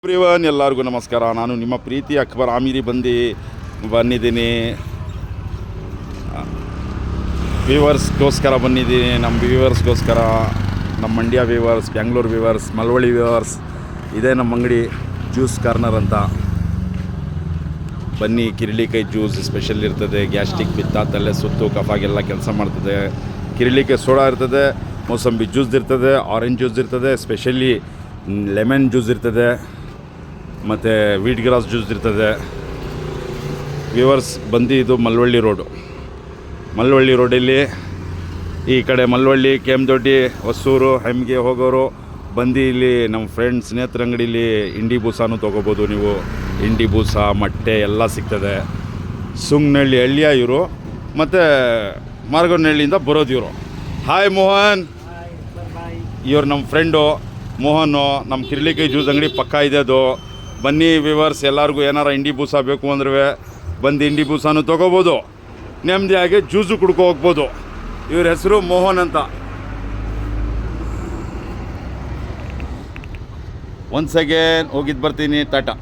Everyone ಎಲ್ಲರಿಗೂ ನಮಸ್ಕಾರ. ನಾನು ನಿಮ್ಮ ಪ್ರೀತಿ ಅಕ್ಬರ್ ಆಮಿರಿ ಬಂದಿದ್ದೀನಿ. ವ್ಯೂವರ್ಸ್ಗೋಸ್ಕರ ಬಂದಿದ್ದೀನಿ. ನಮ್ಮ ವ್ಯೂವರ್ಸ್ಗೋಸ್ಕರ, ನಮ್ಮ Mandya viewers, Bangalore viewers, Malavalli viewers. ಇದೇ ನಮ್ಮ ಅಂಗಡಿ ಜ್ಯೂಸ್ ಕಾರ್ನರ್ ಅಂತ. ಬನ್ನಿ, ಕಿರಿಳಿಕಾಯಿ ಜ್ಯೂಸ್ ಸ್ಪೆಷಲ್ ಇರ್ತದೆ. ಗ್ಯಾಸ್ಟ್ರಿಕ್, ಪಿತ್ತ, ತಲೆ ಸುತ್ತು, ಕಫಾಗೆಲ್ಲ ಕೆಲಸ ಮಾಡ್ತದೆ. ಕಿರಿಳಿಕಾಯಿ ಸೋಡಾ ಇರ್ತದೆ, ಮೋಸಂಬಿ ಜ್ಯೂಸ್ ಇರ್ತದೆ, ಆರೆಂಜ್ ಜ್ಯೂಸ್ ಇರ್ತದೆ, ಸ್ಪೆಷಲಿ ಲೆಮನ್ ಜ್ಯೂಸ್ ಇರ್ತದೆ, ಮತ್ತು ವೀಟ್ ಗ್ರಾಸ್ ಜ್ಯೂಸ್ ಇರ್ತದೆ. ವ್ಯೂವರ್ಸ್ ಬಂದು ಇದು ಮಳವಳ್ಳಿ ರೋಡಲ್ಲಿ ಈ ಕಡೆ ಮಳವಳ್ಳಿ, ಕೆಮ್ಮದೊಡ್ಡಿ, ಹೊಸೂರು, ಹೆಮ್ಗೆ ಹೋಗೋರು ಬಂದು ಇಲ್ಲಿ ನಮ್ಮ ಫ್ರೆಂಡ್ಸ್ ಸ್ನೇಹಿತರ ಅಂಗಡಿಲಿ ಇಂಡಿ ಬೂಸಾನು ತೊಗೋಬೋದು ನೀವು. ಇಂಡಿ ಬೂಸ, ಮೊಟ್ಟೆ ಎಲ್ಲ ಸಿಗ್ತದೆ. ಸುಂಗ್ನಹಳ್ಳಿ ಹಳ್ಳಿಯ ಇವರು, ಮತ್ತು ಮಾರ್ಗೋನಹಳ್ಳಿಯಿಂದ ಬರೋದು ಇವರು. ಹಾಯ್ ಮೋಹನ್, ಇವ್ರು ನಮ್ಮ ಫ್ರೆಂಡು ಮೋಹನು. ನಮ್ಮ ಕಿರಿಳಿಕಾಯಿ ಜ್ಯೂಸ್ ಅಂಗಡಿ ಪಕ್ಕ ಇದೆ ಅದು. ಬನ್ನಿ ವ್ಯೂವರ್ಸ್, ಎಲ್ಲರಿಗೂ ಏನಾರ ಇಂಡಿ ಬೂಸ ಬೇಕು ಅಂದ್ರೆ ಬಂದು ಇಂಡಿ ಬೂಸಾನು ತೊಗೋಬೋದು, ನೆಮ್ಮದಿಯಾಗಿ ಜ್ಯೂಸು ಕುಡ್ಕೊ ಹೋಗ್ಬೋದು. ಇವ್ರ ಹೆಸರು ಮೋಹನ್ ಅಂತ. ಒನ್ಸ್ ಅಗೇನ್ ಹೋಗಿದ್ದು ಬರ್ತೀನಿ, ಟಾಟಾ.